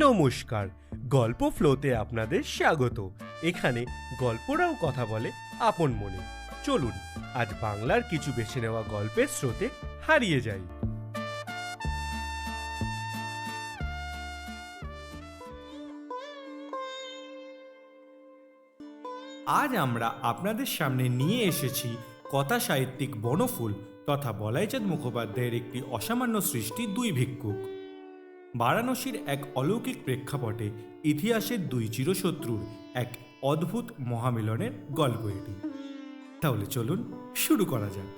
নমস্কার, গল্প ফ্লোতে আপনাদের স্বাগত। এখানে গল্পরাও কথা বলে আপন মনে। চলুন আজ বাংলার কিছু বেছে নেওয়া গল্পের স্রোতে হারিয়ে যাই। আজ আমরা আপনাদের সামনে নিয়ে এসেছি কথা সাহিত্যিক বনফুল তথা বলাইচাঁদ মুখোপাধ্যায়ের একটি অসামান্য সৃষ্টি দুই ভিক্ষুক। বারাণসীর এক অলৌকিক প্রেক্ষাপটে ইতিহাসের দুই চিরশত্রুর এক অদ্ভুত মহামিলনের গল্প এটি। তাহলে চলুন শুরু করা যাক।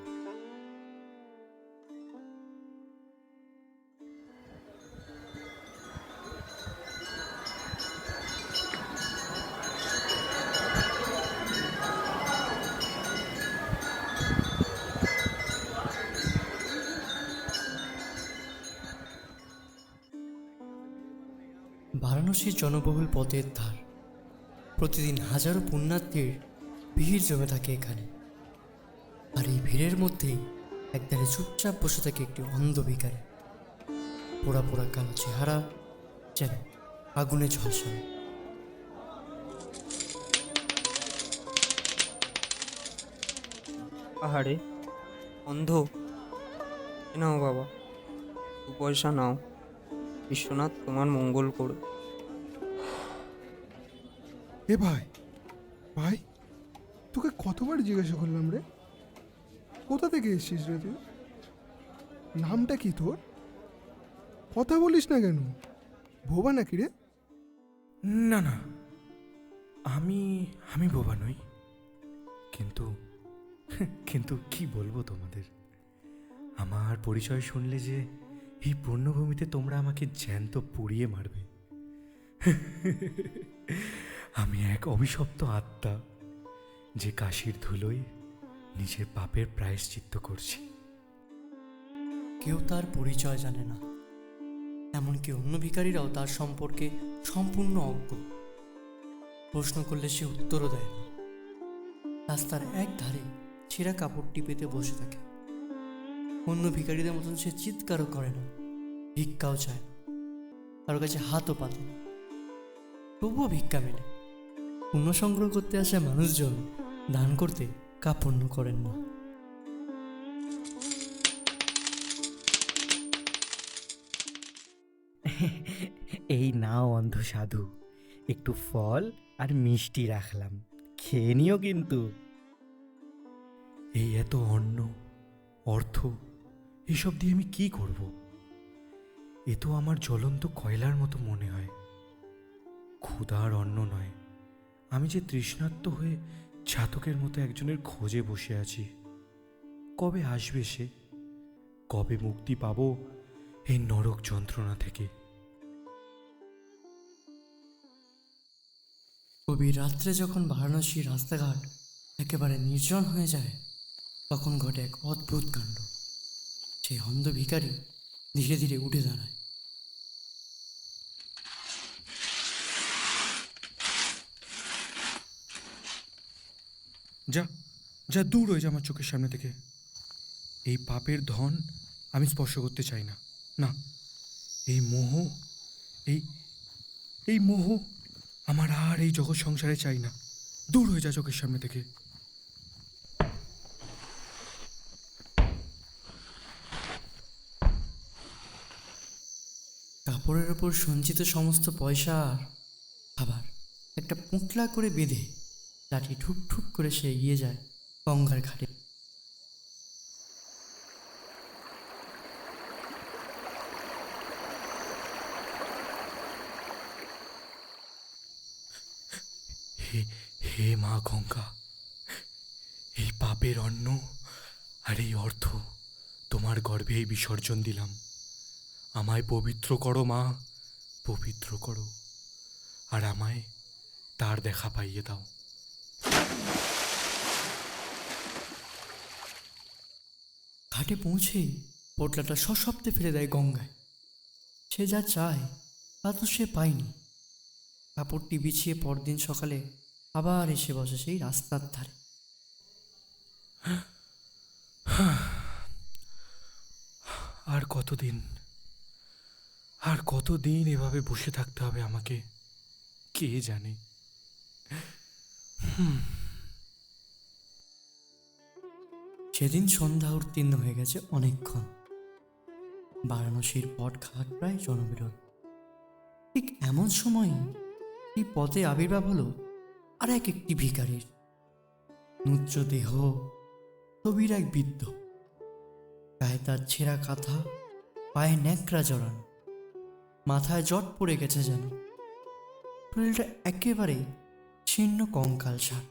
বারাণসীর জনবহুল পথের ধার, প্রতিদিন হাজারো পুণ্যার্থীর ভিড় জমে থাকে এখানে। আর এই ভিড়ের মধ্যেই একধারে চুপচাপ বসে থাকে একটি অন্ধ ভিখারি। পোড়া পোড়া কালো চেহারা, যেন আগুনে ঝলসানো। আহারে অন্ধ, নাও বাবা, 2 পয়সা নাও। বিশ্বনাথ তোমার মঙ্গল করো। এ ভাই ভাই, তোকে কতবার জিজ্ঞাসা করলাম রে, কোথা থেকে এসছিস রে তুই? নামটা কি তোর? কথা বলিস না কেন? ভোবা নাকি রে? না না, আমি আমি বোবা নই, কিন্তু কিন্তু কি বলবো তোমাদের। আমার পরিচয় শুনলে যে এই পূর্ণভূমিতে তোমরা আমাকে জ্যান্ত পুড়িয়ে মারবে। আমি এক অভিশপ্ত আত্মা, যে কাশির ধুলোয় নিজের পাপের প্রায়শ্চিত্ত করছি। কেউ তার পরিচয় জানে না, এমনকি অন্য ভিখারিরাও তার সম্পর্কে সম্পূর্ণ অজ্ঞ। প্রশ্ন করলে সে উত্তরও দেয় না। রাস্তার এক ধারে ছেঁড়া কাপড়টি পেতে বসে থাকে। অন্য ভিখারিদের মতন সে চিৎকারও করে না, ভিক্ষাও চায় না, কারো কাছে হাতও পাতে না। তবুও ভিক্ষা মেলে। পুণ্য সংগ্রহ করতে আসা মানুষজন দান করতে কার্পণ্য করেন না। এই নাও অন্ধ সাধু, একটু ফল আর মিষ্টি রাখলাম, খেয়ে নিও কিন্তু। এই এত অন্ন, অর্থ, এসব দিয়ে আমি কি করব? এ তো আমার জ্বলন্ত কয়লার মতো মনে হয়। ক্ষুধার অন্ন নয়, আমি যে তৃষ্ণার্ত হয়ে ছাতকের মতো একজনের খোঁজে বসে আছি। কবে আসবে সে? কবে মুক্তি পাবো এই নরক যন্ত্রণা থেকে? গভীর রাত্রে যখন বারাণসীর রাস্তাঘাট একেবারে নির্জন হয়ে যায়, তখন ঘটে এক অদ্ভুত কাণ্ড। সেই অন্ধ ভিখারি ধীরে ধীরে উঠে দাঁড়ায়। যা যা, দূর হয়ে যা আমার চোখের সামনে থেকে। এই পাপের ধন আমি স্পর্শ করতে চাই না। না, এই মোহ, এই এই মোহ আমার আর এই জগৎ সংসারে চাই না। দূর হয়ে যা চোখের সামনে থেকে। কাপড়ের ওপর সঞ্চিত সমস্ত পয়সা আর খাবার একটা পুঁটলা করে বেঁধে লাঠি ঠুক ঠুক করে সে এগিয়ে যায় গঙ্গার ঘাটে। হে হে মা গঙ্গা, এই পাপের অন্ন আর এই অর্থ তোমার গর্ভেই বিসর্জন দিলাম। আমায় পবিত্র করো মা, পবিত্র করো, আর আমায় তার দেখা পাইয়ে দাও। ঘাটে পৌঁছেই পোটলাটা সশব্দে ফেলে দেয় গঙ্গায়। সে যা চায় তা তো সে পায়নি। কাপড়টি বিছিয়ে পরদিন সকালে আবার এসে বসে সেই রাস্তার ধারে। আর কতদিন, আর কতদিন এভাবে বসে থাকতে হবে আমাকে কে জানে। সেদিন সন্ধ্যা উত্তীর্ণ হয়ে গেছে অনেকক্ষণ। বারাণসীর পথ ঘাট প্রায় জনবিরল। ঠিক এমন সময় এই পথে আবির্ভাব হলো আর একটি ভিখারির। নুচ্চ দেহ, স্থবির এক বৃদ্ধ, গায়ে তার ছেঁড়া কাঁথা, পায়ে ন্যাকড়া জড়ানো, মাথায় জট পড়ে গেছে যেন। শরীরটা একেবারে ছিন্ন কঙ্কালসার।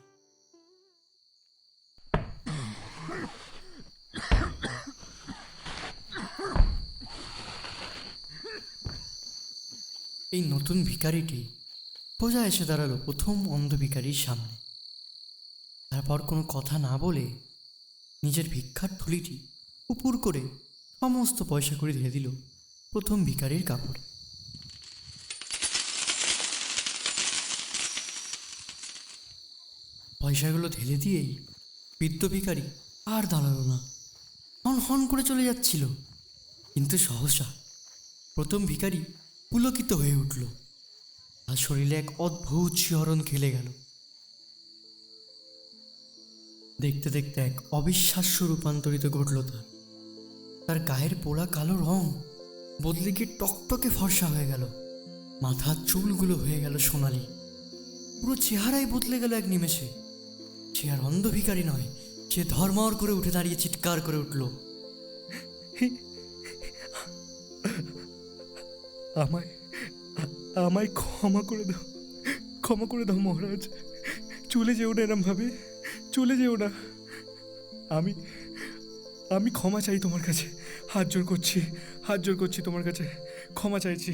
এই নতুন ভিখারিটি সোজা এসে দাঁড়ালো প্রথম অন্ধ ভিখারির সামনে। তারপর কোনো কথা না বলে নিজের ভিক্ষার থলিটি উপুর করে সমস্ত পয়সা করে ঢেলে দিল প্রথম ভিখারির কাপড়ে। পয়সাগুলো ঢেলে দিয়েই বৃদ্ধ ভিখারি আর দাঁড়ালো না, হন হন করে চলে যাচ্ছিল। কিন্তু সহসা প্রথম ভিখারি পুলকিত হয়ে উঠল। তার শরীরে এক অদ্ভুত শিহরণ খেলে গেল। দেখতে দেখতে এক অবিশ্বাস্য রূপান্তরিত ঘটল তার। তার গায়ের পোড়া কালো রং বদলে গিয়ে টকটকে ফর্সা হয়ে গেল। মাথার চুলগুলো হয়ে গেল সোনালি। পুরো চেহারাই বদলে গেল এক নিমেষে। সে আর অন্ধ ভিখারি নয়, সে ধর্মর করে উঠে দাঁড়িয়ে চিৎকার করে উঠল, আমায় আমায় ক্ষমা করে দাও, ক্ষমা করে দাও মহারাজ। চলে যেও না এরমভাবে, চলে যেও না। আমি আমি ক্ষমা চাই তোমার কাছে, হাত জোর করছি, হাত জোর করছি তোমার কাছে, ক্ষমা চাইছি।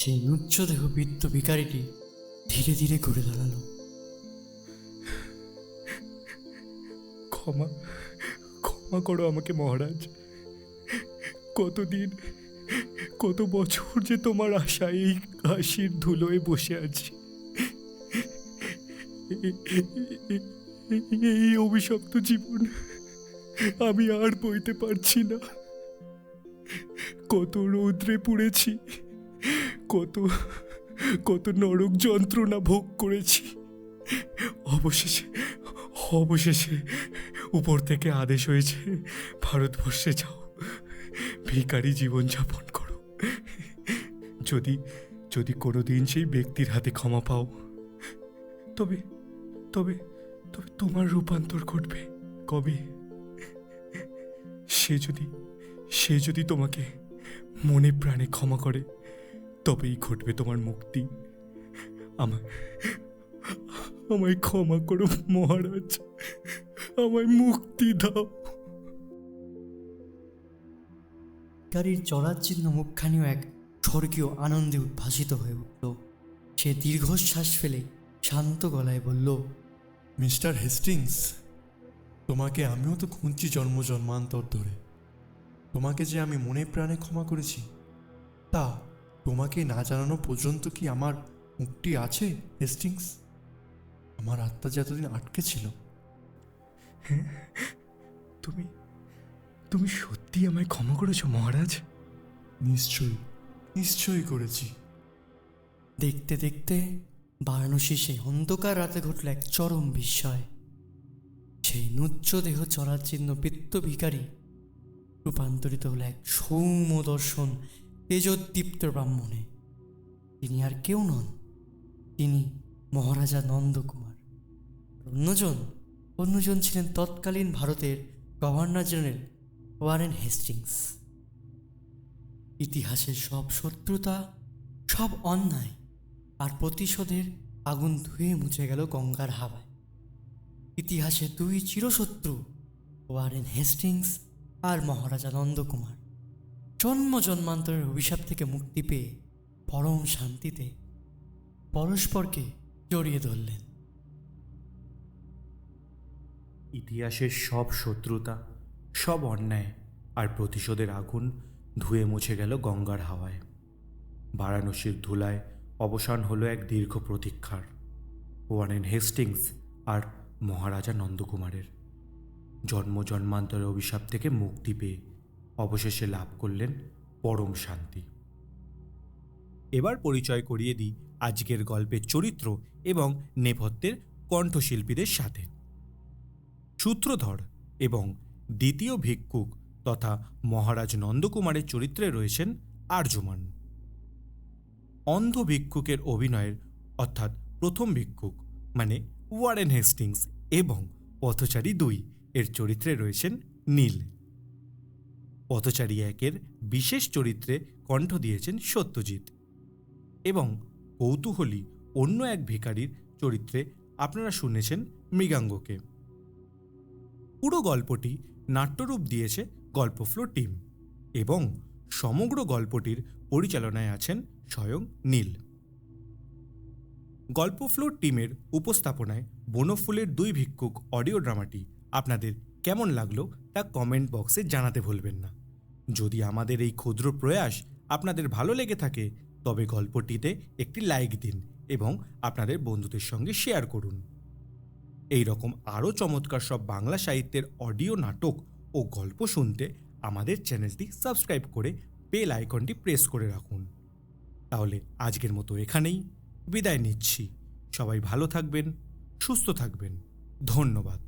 সেই নুচ্চদেহ বৃদ্ধ ভিখারিটি ধীরে ধীরে ঘুরে দাঁড়ালো। ক্ষমা ক্ষমা করো আমাকে মহারাজ। কতদিন, কত বছর যে তোমার আশায় এই কাশির ধুলোয় বসে আছি। এই অভিশপ্ত জীবন আমি আর বইতে পারছি না। কত রৌদ্রে পুড়েছি, কত কত নরক যন্ত্রণা ভোগ করেছি। অবশেষে অবশেষে উপর থেকে আদেশ হয়েছে, ভারতবর্ষে যাও, ভিখারি জীবনযাপন করো। যদি যদি কোনোদিন সেই ব্যক্তির হাতে ক্ষমা পাও, তবে তবে তবে তোমার রূপান্তর ঘটবে। কবে? সে যদি তোমাকে মনে প্রাণে ক্ষমা করে, তবেই ঘটবে তোমার মুক্তি। আমায় ক্ষমা করো মহারাজ, আমায় মুক্তি দাও। ভিখারির জরাচ্ছিন্ন মুখখানিও এক স্বর্গীয় আনন্দে উদ্ভাসিত হয়ে উঠল। সে দীর্ঘশ্বাস ফেলে শান্ত গলায় বলল, মিস্টার হেস্টিংস, তোমাকে আমিও তো খুঁজছি জন্ম জন্মান্তর ধরে। তোমাকে যে আমি মনে প্রাণে ক্ষমা করেছি, তা তোমাকে না জানানো পর্যন্ত কি আমার মুক্তি আছে হেস্টিংস? আমার আত্মা যে এতদিন আটকে ছিল। তুমি তুমি সত্যি আমায় ক্ষমা করেছো মহারাজ? নিশ্চয়ই, নিশ্চয়ই করেছি। দেখতে দেখতে বারাণসী সেই অন্ধকার রাতে ঘটল এক চরম বিস্ময়। সেই নুচ্চ দেহ চরাচিহ্ন বৃত্ত ভিখারি রূপান্তরিত হল এক সৌম্য দর্শন তেজোদ্দীপ্ত ব্রাহ্মণে। তিনি আর কেউ নন, তিনি মহারাজা নন্দকুমার। অন্যজন ছিলেন তৎকালীন ভারতের গভর্নর জেনারেল ওয়ারেন হেস্টিংস। ইতিহাসের সব শত্রুতা, সব অন্যায় আর প্রতিশোধের আগুন ধুয়ে মুছে গেল গঙ্গার হাওয়ায়। ইতিহাসে দুই চিরশত্রু, ওয়ারেন হেস্টিংস আর মহারাজা নন্দকুমার, জন্ম জন্মান্তরের অভিশাপ থেকে মুক্তি পেয়ে পরম শান্তিতে পরস্পরকে জড়িয়ে ধরলেন। ইতিহাসের সব শত্রুতা, সব অন্যায় আর প্রতিশোধের আগুন ধুয়ে মুছে গেল গঙ্গার হাওয়ায়। বারাণসীর ধুলায় অবসান হলো এক দীর্ঘ প্রতীক্ষার। ওয়ারেন হেস্টিংস আর মহারাজা নন্দকুমারের জন্ম জন্মান্তরের অভিশাপ থেকে মুক্তি পেয়ে অবশেষে লাভ করলেন পরম শান্তি। এবার পরিচয় করিয়ে দিই আজকের গল্পের চরিত্র এবং নেপথ্যের কণ্ঠশিল্পীদের সাথে। সূত্রধর এবং দ্বিতীয় ভিক্ষুক তথা মহারাজ নন্দকুমারের চরিত্রে রয়েছেন আর্যমান। অন্ধ ভিক্ষুকের অভিনয়ের অর্থাৎ প্রথম ভিক্ষুক মানে ওয়ারেন হেস্টিংস এবং পথচারী 2 এর চরিত্রে রয়েছেন নীল। পথচারী 1-এর বিশেষ চরিত্রে কণ্ঠ দিয়েছেন সত্যজিৎ এবং কৌতূহলী অন্য এক ভিখারির চরিত্রে আপনারা শুনেছেন মৃগাঙ্গকে। পুরো গল্পটি নাট্যরূপ দিয়েছে গল্পফ্লো টিম এবং সমগ্র গল্পটির পরিচালনায় আছেন স্বয়ং নীল। গল্পফ্লো টিমের উপস্থাপনায় বনফুলের 2 ভিক্ষুক অডিও ড্রামাটি আপনাদের কেমন লাগলো তা কমেন্ট বক্সে জানাতে ভুলবেন না। যদি আমাদের এই ক্ষুদ্র প্রয়াস আপনাদের ভালো লেগে থাকে তবে গল্পটিতে একটি লাইক দিন এবং আপনাদের বন্ধুদের সঙ্গে শেয়ার করুন। এই রকম আরও চমৎকার সব বাংলা সাহিত্যের অডিও নাটক ও গল্প শুনতে আমাদের চ্যানেলটি সাবস্ক্রাইব করে বেল আইকনটি প্রেস করে রাখুন। তাহলে আজকের মতো এখানেই বিদায় নিচ্ছি। সবাই ভালো থাকবেন, সুস্থ থাকবেন। ধন্যবাদ।